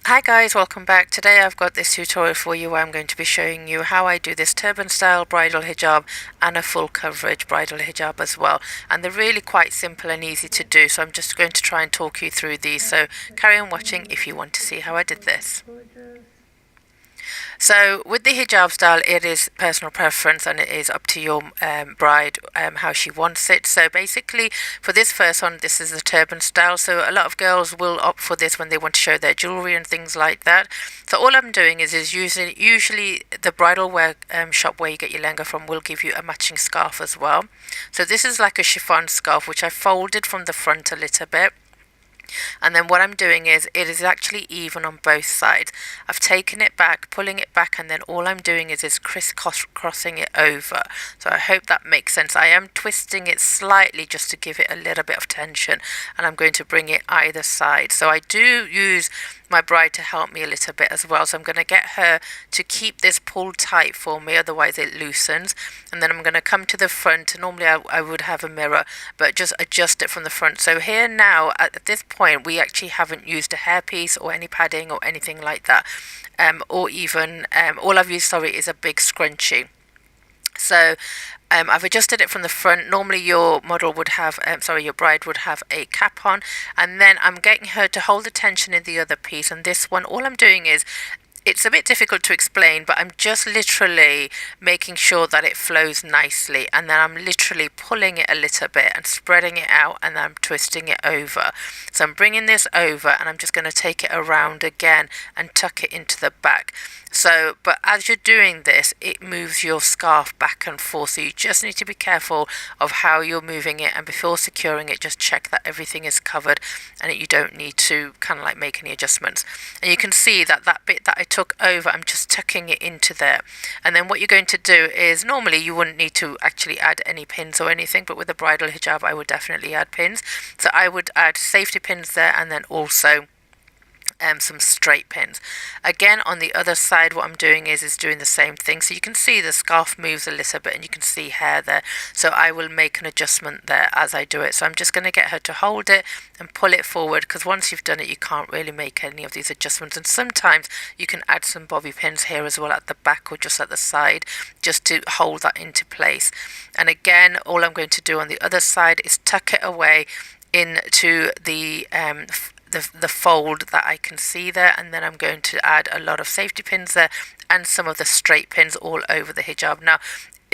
Hi guys, welcome back. Today I've got this tutorial for you where I'm going to be showing you how I do this turban style bridal hijab and a full coverage bridal hijab as well. And they're really quite simple and easy to do, so I'm just going to try and talk you through these. So carry on watching if you want to see how I did this. So with the hijab style, it is personal preference and it is up to your bride how she wants it. So basically for this first one, this is the turban style. So a lot of girls will opt for this when they want to show their jewelry and things like that. So all I'm doing is usually the bridal wear shop where you get your lehenga from will give you a matching scarf as well. So this is like a chiffon scarf which I folded from the front a little bit. And then what I'm doing is it is actually even on both sides. I've taken it back, pulling it back, and then all I'm doing is crisscrossing it over. So I hope that makes sense. I am twisting it slightly just to give it a little bit of tension, and I'm going to bring it either side. So I do use my bride to help me a little bit as well, so I'm going to get her to keep this pulled tight for me, otherwise it loosens. And then I'm going to come to the front. Normally I would have a mirror, but just adjust it from the front. So here now at this point we actually haven't used a hairpiece or any padding or anything like that, or even all I've used, sorry, is a big scrunchie. So I've adjusted it from the front. Normally your model would have, your bride would have a cap on, and then I'm getting her to hold the tension in the other piece. And this one, all I'm doing is, it's a bit difficult to explain, but I'm just literally making sure that it flows nicely, and then I'm literally pulling it a little bit and spreading it out, and then I'm twisting it over. So I'm bringing this over and I'm just going to take it around again and tuck it into the back. So, but as you're doing this, it moves your scarf back and forth, so you just need to be careful of how you're moving it, and before securing it, just check that everything is covered and that you don't need to kind of like make any adjustments. And you can see that that bit that I took over, I'm just tucking it into there. And then what you're going to do is, normally you wouldn't need to actually add any pins or anything, but with the bridal hijab I would definitely add pins. So I would add safety pins there, and then also some straight pins. Again, on the other side, what I'm doing is doing the same thing. So you can see the scarf moves a little bit and you can see hair there. So I will make an adjustment there as I do it. So I'm just going to get her to hold it and pull it forward, because once you've done it, you can't really make any of these adjustments. And sometimes you can add some bobby pins here as well at the back or just at the side, just to hold that into place. And again, all I'm going to do on the other side is tuck it away into the fold that I can see there, and then I'm going to add a lot of safety pins there and some of the straight pins all over the hijab. Now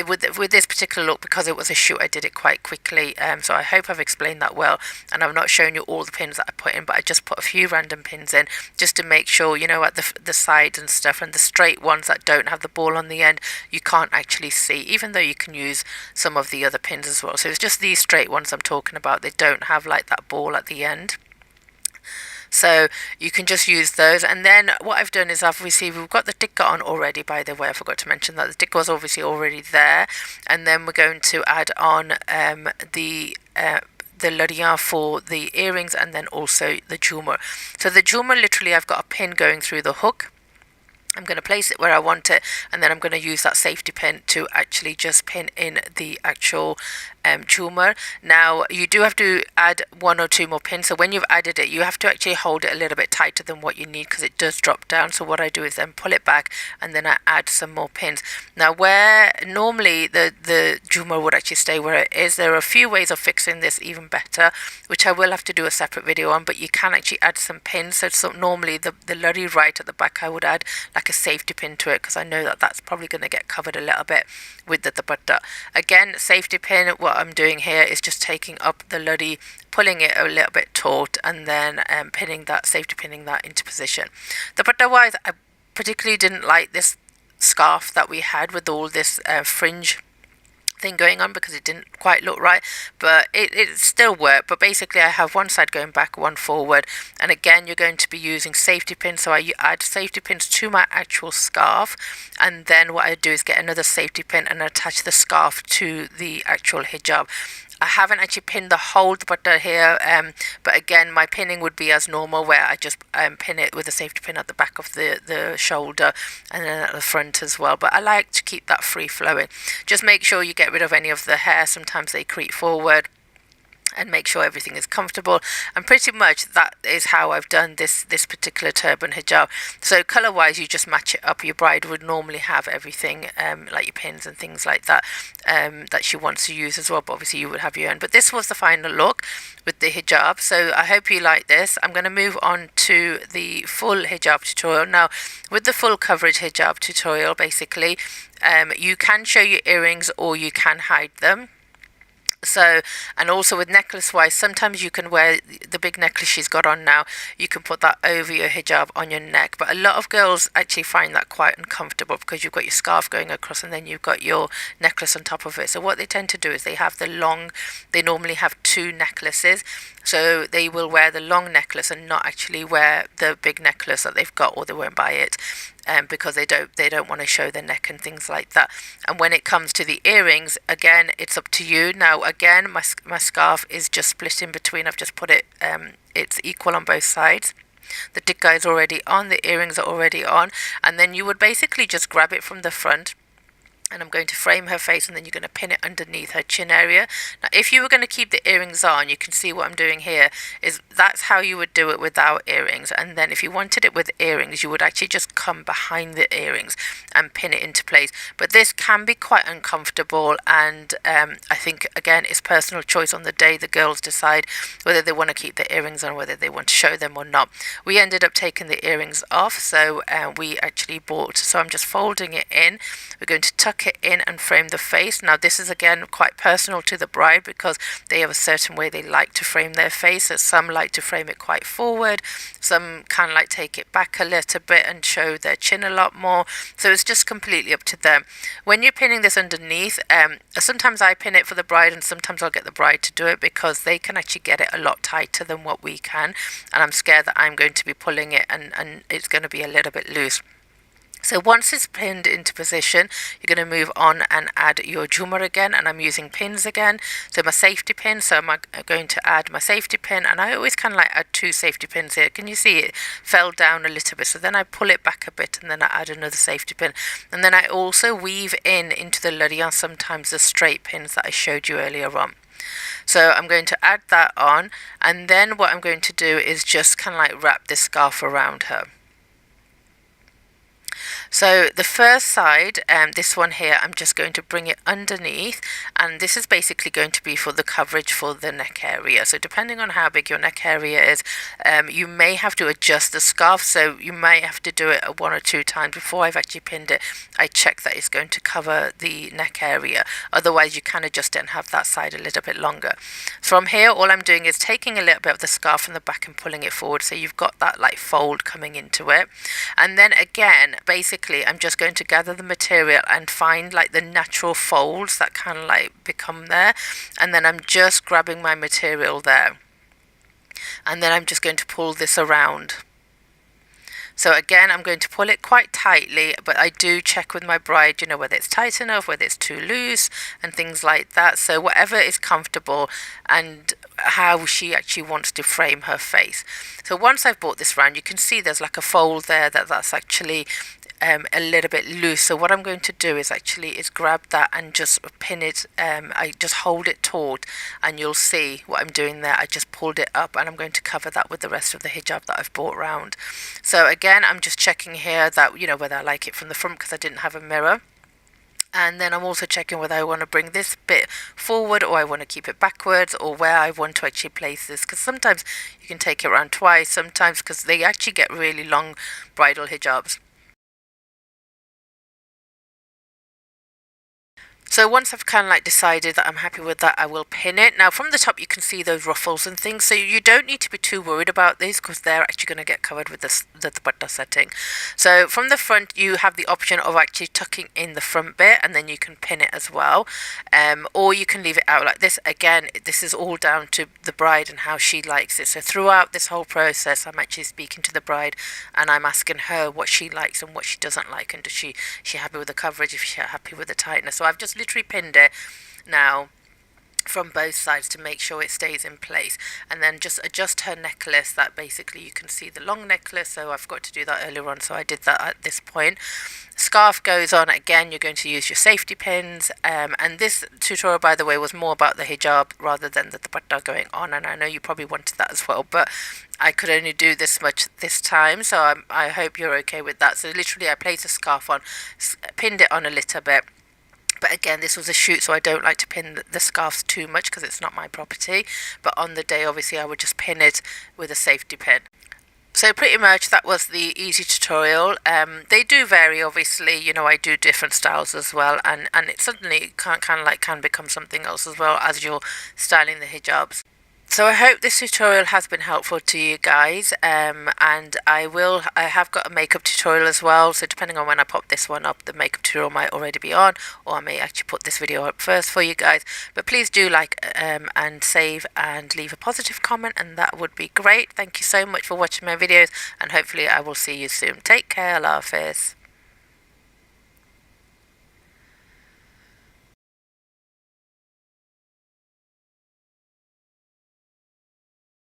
with this particular look, because it was a shoot, I did it quite quickly, so I hope I've explained that well, and I've not shown you all the pins that I put in, but I just put a few random pins in just to make sure, you know, at the sides and stuff, and the straight ones that don't have the ball on the end you can't actually see, even though you can use some of the other pins as well. So it's just these straight ones I'm talking about, they don't have like that ball at the end. So you can just use those. And then what I've done is we've got the tikka on already, by the way. I forgot to mention that the tikka was obviously already there. And then we're going to add on the larian for the earrings, and then also the jhumar. So the jhumar, literally I've got a pin going through the hook. I'm going to place it where I want it, and then I'm going to use that safety pin to actually just pin in the actual jhumar. Now you do have to add one or two more pins, so when you've added it you have to actually hold it a little bit tighter than what you need, because it does drop down. So what I do is then pull it back, and then I add some more pins. Now where normally the jhumar would actually stay where it is, there are a few ways of fixing this even better, which I will have to do a separate video on, but you can actually add some pins. So normally the lari right at the back, I would add like a safety pin to it, because I know that that's probably going to get covered a little bit with the dupatta. Again, safety pin, what I'm doing here is just taking up the lari, pulling it a little bit taut, and then pinning that into position. Dupatta wise, I particularly didn't like this scarf that we had with all this fringe thing going on, because it didn't quite look right, but it still worked. But basically I have one side going back, one forward, and again you're going to be using safety pins. So I add safety pins to my actual scarf, and then what I do is get another safety pin and attach the scarf to the actual hijab. I haven't actually pinned the whole dupatta here, but again my pinning would be as normal, where I just pin it with a safety pin at the back of the shoulder and then at the front as well. But I like to keep that free flowing. Just make sure you get rid of any of the hair, sometimes they creep forward. and make sure everything is comfortable. And pretty much that is how I've done this particular turban hijab. So color wise, you just match it up. Your bride would normally have everything, like your pins and things like that, that she wants to use as well, but obviously you would have your own. But this was the final look with the hijab, so I hope you like this. I'm going to move on to the full hijab tutorial now. With the full coverage hijab tutorial, basically you can show your earrings or you can hide them. So, and also with necklace wise, sometimes you can wear the big necklace she's got on now, you can put that over your hijab on your neck, but a lot of girls actually find that quite uncomfortable because you've got your scarf going across and then you've got your necklace on top of it. So what they tend to do is they normally have two necklaces, so they will wear the long necklace and not actually wear the big necklace that they've got, or they won't buy it. Because they don't want to show their neck and things like that. And when it comes to the earrings, again, it's up to you. Now again, my scarf is just split in between. I've just put it, it's equal on both sides. The tikka is already on, the earrings are already on, and then you would basically just grab it from the front, and I'm going to frame her face, and then you're going to pin it underneath her chin area. Now if you were going to keep the earrings on, you can see what I'm doing here is that's how you would do it without earrings. And then if you wanted it with earrings, you would actually just come behind the earrings and pin it into place. But this can be quite uncomfortable, and I think again it's personal choice on the day. The girls decide whether they want to keep the earrings on, whether they want to show them or not. We ended up taking the earrings off, so we actually bought, so I'm just folding it in. We're going to tuck it in and frame the face. Now this is again quite personal to the bride because they have a certain way they like to frame their face. So some like to frame it quite forward, some kind of like take it back a little bit and show their chin a lot more. So it's just completely up to them. When you're pinning this underneath, sometimes I pin it for the bride and sometimes I'll get the bride to do it because they can actually get it a lot tighter than what we can, and I'm scared that I'm going to be pulling it and it's going to be a little bit loose. So once it's pinned into position, you're going to move on and add your jumar again, and I'm using pins again. So my safety pin, so I'm going to add my safety pin, and I always kind of like add two safety pins here. Can you see it fell down a little bit? So then I pull it back a bit and then I add another safety pin. And then I also weave into the larian sometimes the straight pins that I showed you earlier on. So I'm going to add that on, and then what I'm going to do is just kind of like wrap this scarf around her. So the first side, this one here, I'm just going to bring it underneath, and this is basically going to be for the coverage for the neck area. So depending on how big your neck area is, you may have to adjust the scarf, so you may have to do it one or two times. Before I've actually pinned it, I check that it's going to cover the neck area. Otherwise you can adjust it and have that side a little bit longer. From here, all I'm doing is taking a little bit of the scarf from the back and pulling it forward, so you've got that like fold coming into it. And then again, basically I'm just going to gather the material and find like the natural folds that kind of like become there, and then I'm just grabbing my material there, and then I'm just going to pull this around. So again, I'm going to pull it quite tightly, but I do check with my bride, you know, whether it's tight enough, whether it's too loose and things like that. So whatever is comfortable and how she actually wants to frame her face. So once I've brought this round, you can see there's like a fold there that's actually a little bit loose. So what I'm going to do is grab that and just pin it. I just hold it taut, and you'll see what I'm doing there. I just pulled it up, and I'm going to cover that with the rest of the hijab that I've brought round. So again, I'm just checking here that, you know, whether I like it from the front because I didn't have a mirror. And then I'm also checking whether I want to bring this bit forward or I want to keep it backwards, or where I want to actually place this, because sometimes you can take it around twice, sometimes, because they actually get really long bridal hijabs. So once I've kind of like decided that I'm happy with that, I will pin it. Now from the top you can see those ruffles and things, so you don't need to be too worried about these because they're actually going to get covered with the dupatta setting. So from the front you have the option of actually tucking in the front bit, and then you can pin it as well, or you can leave it out like this. Again, this is all down to the bride and how she likes it. So throughout this whole process I'm actually speaking to the bride and I'm asking her what she likes and what she doesn't like, and does she happy with the coverage, if she's happy with the tightness. So I've just literally pinned it now, from both sides to make sure it stays in place, and then just adjust her necklace. That basically you can see the long necklace, so I've got to do that earlier on, so I did that at this point. Scarf goes on again, you're going to use your safety pins, and this tutorial, by the way, was more about the hijab rather than the dupatta going on, and I know you probably wanted that as well, but I could only do this much this time, so I hope you're okay with that. So literally I placed a scarf on, pinned it on a little bit. But again, this was a shoot, so I don't like to pin the scarves too much because it's not my property. But on the day, obviously, I would just pin it with a safety pin. So pretty much that was the easy tutorial. They do vary, obviously. You know, I do different styles as well, and it suddenly can become something else as well as you're styling the hijabs. So I hope this tutorial has been helpful to you guys, and I have got a makeup tutorial as well, so depending on when I pop this one up, the makeup tutorial might already be on, or I may actually put this video up first for you guys. But please do like and save and leave a positive comment, and that would be great. Thank you so much for watching my videos, and hopefully I will see you soon. Take care. Allah Hafiz.